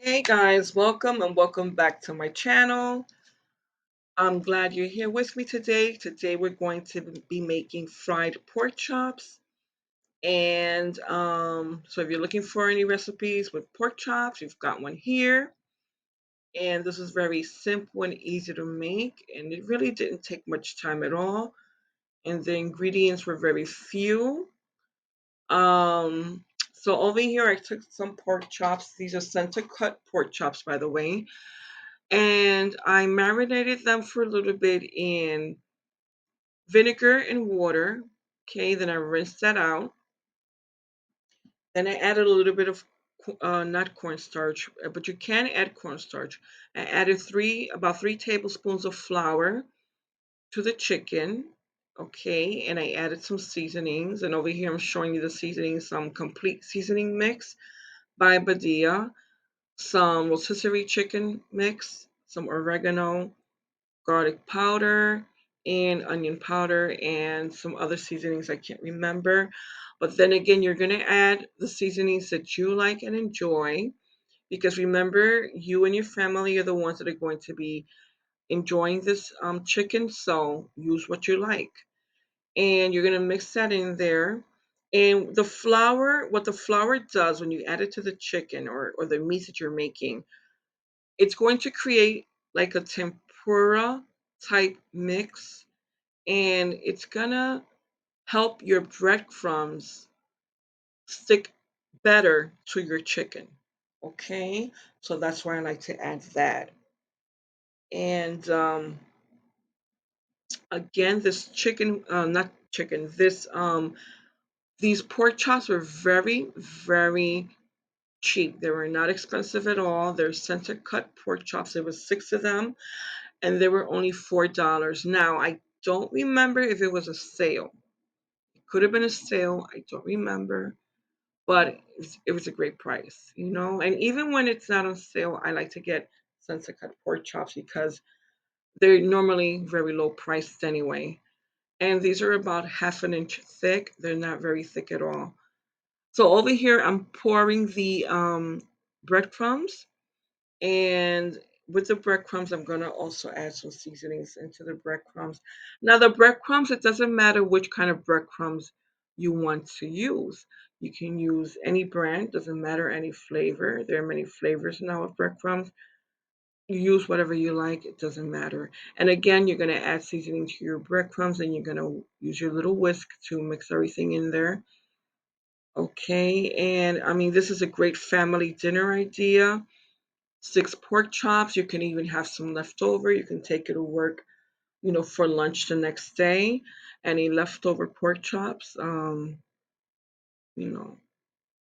Hey guys, welcome and welcome back to my channel. I'm glad you're here with me today. Today we're going to be making fried pork chops. And so if you're looking for any recipes with pork chops, you've got one here. And this is very simple and easy to make. And it really didn't take much time at all. And the ingredients were very few. Um, so over here I took some pork chops. These are center cut pork chops, by the way. And I marinated them for a little bit in vinegar and water. Okay, then I rinsed that out. Then I added a little bit of not cornstarch, but you can add cornstarch. I added about 3 tablespoons of flour to the chicken. Okay, and I added some seasonings. And over here I'm showing you the seasonings, some complete seasoning mix by Badia, some rotisserie chicken mix, some oregano, garlic powder and onion powder and some other seasonings I can't remember. But then again, you're going to add the seasonings that you like and enjoy because remember, you and your family are the ones that are going to be enjoying this chicken. So use what you like. And you're going to mix that in there. And the flour, what the flour does when you add it to the chicken or the meat that you're making, it's going to create like a tempura type mix, and it's gonna help your breadcrumbs stick better to your chicken. Okay, so that's why I like to add that. And again, this chicken, not chicken, these pork chops were very, very cheap. They were not expensive at all. They're center cut pork chops. There was 6 of them and they were only $4. Now, I don't remember if it was a sale. It could have been a sale. I don't remember, but it was a great price, you know. And even when it's not on sale, I like to get Sunset Cut pork chops because they're normally very low priced anyway. And these are about half an inch thick. They're not very thick at all. So over here, I'm pouring the breadcrumbs. And with the breadcrumbs, I'm gonna also add some seasonings into the breadcrumbs. Now, the breadcrumbs, it doesn't matter which kind of breadcrumbs you want to use. You can use any brand, doesn't matter any flavor. There are many flavors now of breadcrumbs. You use whatever you like, it doesn't matter. And again, you're gonna add seasoning to your breadcrumbs and you're gonna use your little whisk to mix everything in there. Okay, and I mean, this is a great family dinner idea. 6 pork chops. You can even have some left over. You can take it to work, for lunch the next day. Any leftover pork chops. You know,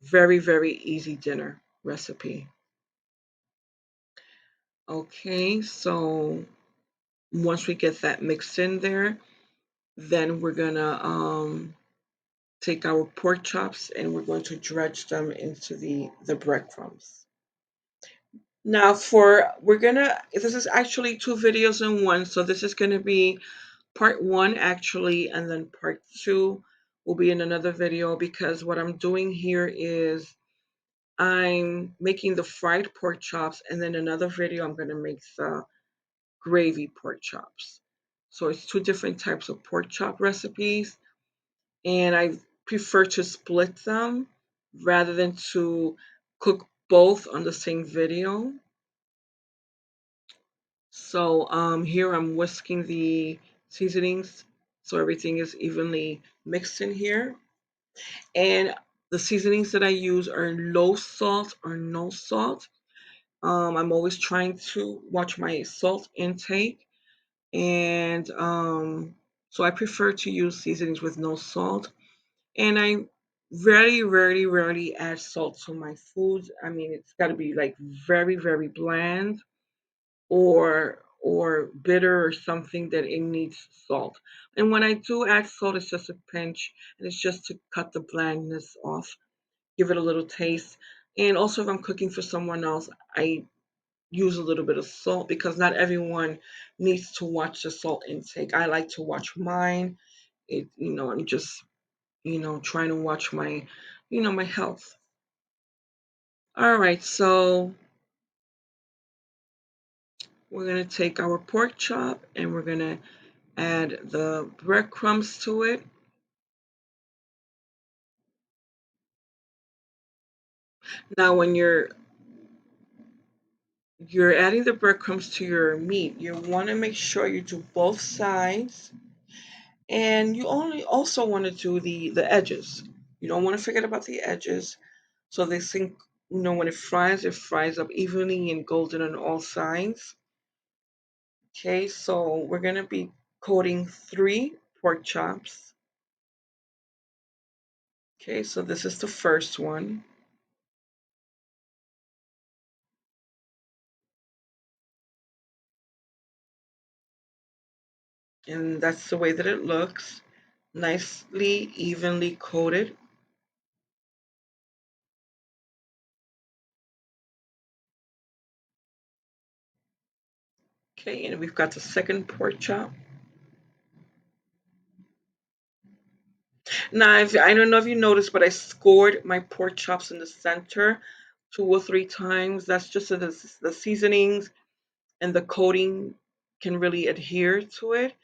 very, very easy dinner recipe. Okay, so once we get that mixed in there, then we're gonna take our pork chops and we're going to dredge them into the breadcrumbs. Now for we're gonna this is actually 2 videos in one, so this is gonna be part one actually, and then part two will be in another video because what I'm doing here is I'm making the fried pork chops, and then another video I'm gonna make the gravy pork chops. So it's 2 different types of pork chop recipes, and I prefer to split them rather than to cook both on the same video. So here I'm whisking the seasonings so everything is evenly mixed in here. And the seasonings that I use are low salt or no salt. I'm always trying to watch my salt intake. And so I prefer to use seasonings with no salt. And I rarely, rarely, rarely add salt to my foods. I mean, it's got to be like very, very bland or bitter or something that it needs salt. And when I do add salt, it's just a pinch, and it's just to cut the blandness off, give it a little taste. And also, if I'm cooking for someone else, I use a little bit of salt because not everyone needs to watch the salt intake. I like to watch mine. I'm just, trying to watch my health. All right, so we're going to take our pork chop and we're going to add the breadcrumbs to it. Now, when you're adding the breadcrumbs to your meat, you want to make sure you do both sides, and you only also want to do the edges. You don't want to forget about the edges. So they think, when it fries up evenly and golden on all sides. Okay, so we're gonna be coating 3 pork chops. Okay, so this is the first one, and that's the way that it looks. Nicely, evenly coated. Okay, and we've got the second pork chop. Now, I don't know if you noticed, but I scored my pork chops in the center 2 or 3 times. That's just so the seasonings and the coating can really adhere to it.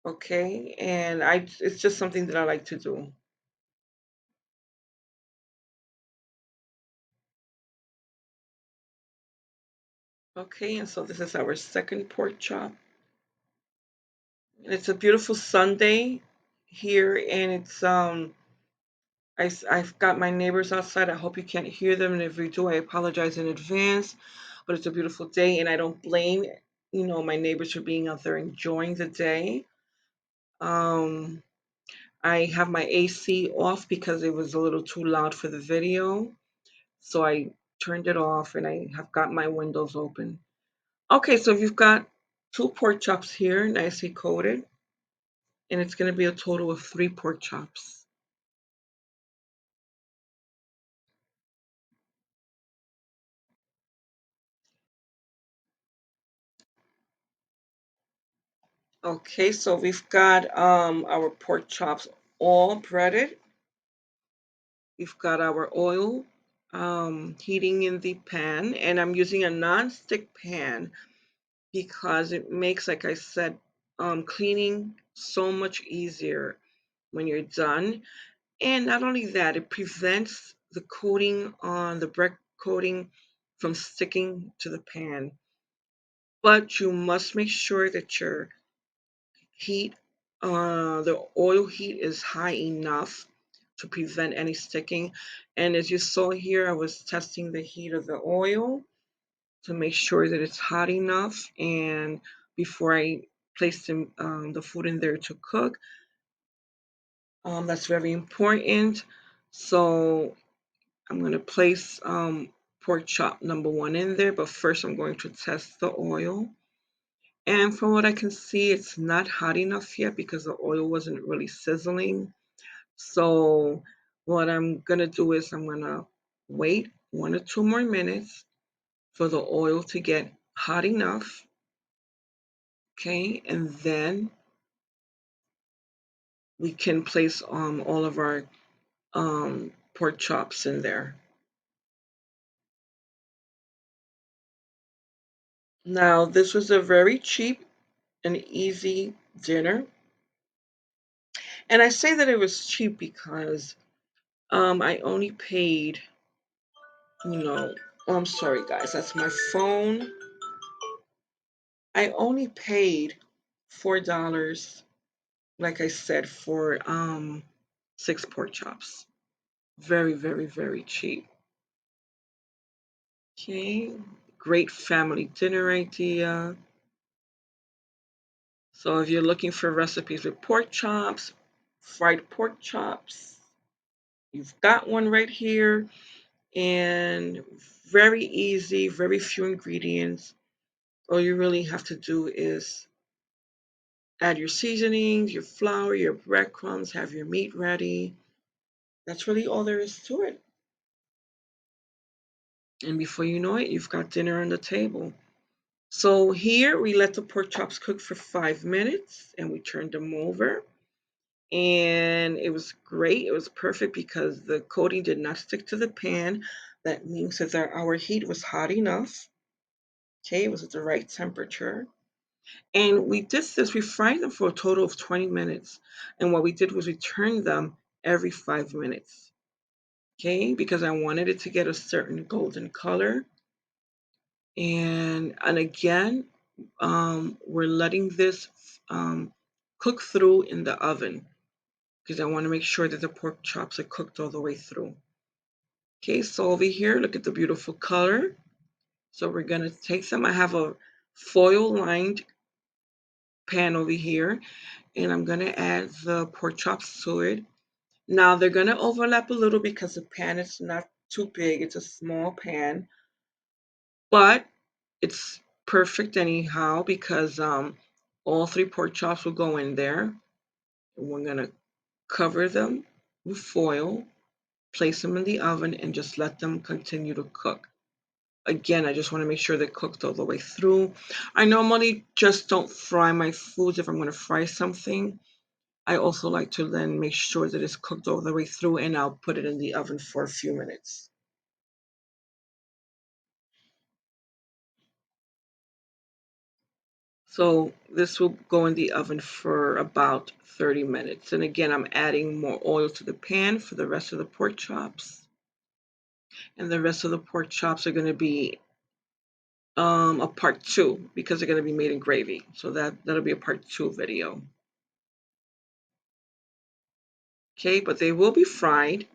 Okay, and it's just something that I like to do. Okay, and so this is our second pork chop. And it's a beautiful Sunday here, and I've got my neighbors outside. I hope you can't hear them, and if you do, I apologize in advance. But it's a beautiful day, and I don't blame my neighbors for being out there enjoying the day. Um, I have my AC off because it was a little too loud for the video, so I turned it off, and I have got my windows open. Okay, so you've got 2 pork chops here, nicely coated, and it's going to be a total of 3 pork chops. Okay, so we've got our pork chops all breaded. We've got our oil heating in the pan, and I'm using a non-stick pan because it makes, like I said, cleaning so much easier when you're done. And not only that, it prevents the coating on the bread coating from sticking to the pan. But you must make sure that your heat, the oil heat is high enough to prevent any sticking. And as you saw here, I was testing the heat of the oil to make sure that it's hot enough. And before I place the food in there to cook, that's very important. So I'm going to place pork chop number 1 in there, but first I'm going to test the oil. And from what I can see, it's not hot enough yet because the oil wasn't really sizzling. So what I'm going to do is I'm going to wait 1 or 2 more minutes for the oil to get hot enough. Okay, and then we can place all of our pork chops in there. Now, this was a very cheap and easy dinner. And I say that it was cheap because I only paid, oh, I'm sorry, guys, that's my phone. I only paid $4, like I said, for 6 pork chops. Very, very, very cheap. Okay, great family dinner idea. So if you're looking for recipes with pork chops, fried pork chops, you've got one right here. And very easy, very few ingredients. All you really have to do is add your seasonings, your flour, your breadcrumbs, have your meat ready. That's really all there is to it. And before you know it, you've got dinner on the table. So here we let the pork chops cook for 5 minutes and we turned them over. And it was great. It was perfect because the coating did not stick to the pan. That means that our heat was hot enough. Okay, it was at the right temperature. And we fried them for a total of 20 minutes. And what we did was we turned them every 5 minutes. Okay, because I wanted it to get a certain golden color. And again, we're letting this cook through in the oven because I want to make sure that the pork chops are cooked all the way through. Okay, so over here, look at the beautiful color. So we're gonna take some. I have a foil lined pan over here, and I'm gonna add the pork chops to it. Now they're gonna overlap a little because the pan is not too big. It's a small pan, but it's perfect anyhow because all three pork chops will go in there. And we're gonna cover them with foil, place them in the oven, and just let them continue to cook. Again, I just want to make sure they're cooked all the way through. I normally just don't fry my foods if I'm going to fry something. I also like to then make sure that it's cooked all the way through and I'll put it in the oven for a few minutes. So this will go in the oven for about 30 minutes. And again, I'm adding more oil to the pan for the rest of the pork chops. And the rest of the pork chops are going to be a part two because they're going to be made in gravy. So that'll be a part two video. Okay, but they will be fried,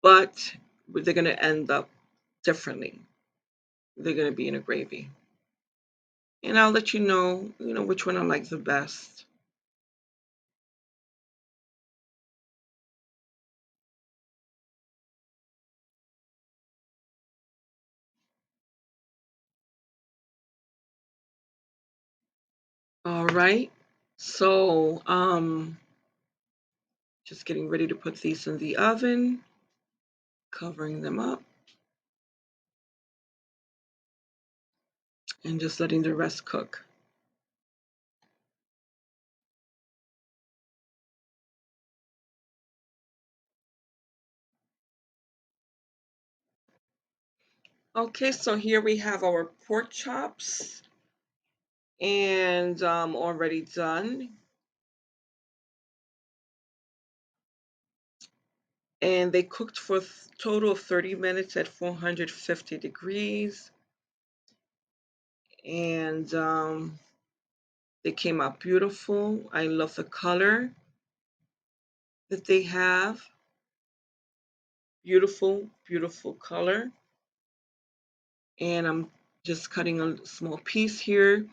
but they're going to end up differently. They're going to be in a gravy. And I'll let you know which one I like the best. All right. So, just getting ready to put these in the oven, covering them up, and just letting the rest cook. Okay, so here we have our pork chops and already done. And they cooked for a total of 30 minutes at 450 degrees. And they came out beautiful. I love the color that they have. Beautiful, beautiful color. And I'm just cutting a small piece here.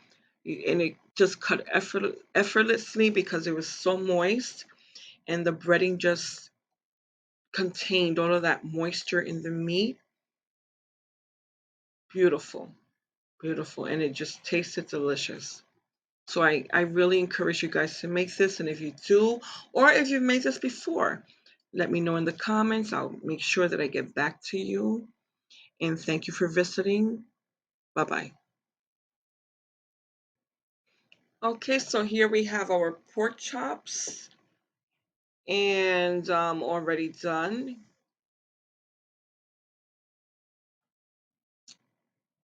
And it just cut effortlessly because it was so moist. And the breading just contained all of that moisture in the meat. Beautiful, beautiful. And it just tasted delicious. So I really encourage you guys to make this. And if you do, or if you've made this before, let me know in the comments. I'll make sure that I get back to you. And thank you for visiting. Bye bye. Okay, so here we have our pork chops and already done.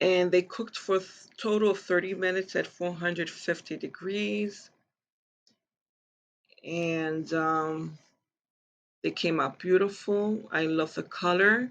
And they cooked for a total of 30 minutes at 450 degrees. And they came out beautiful. I love the color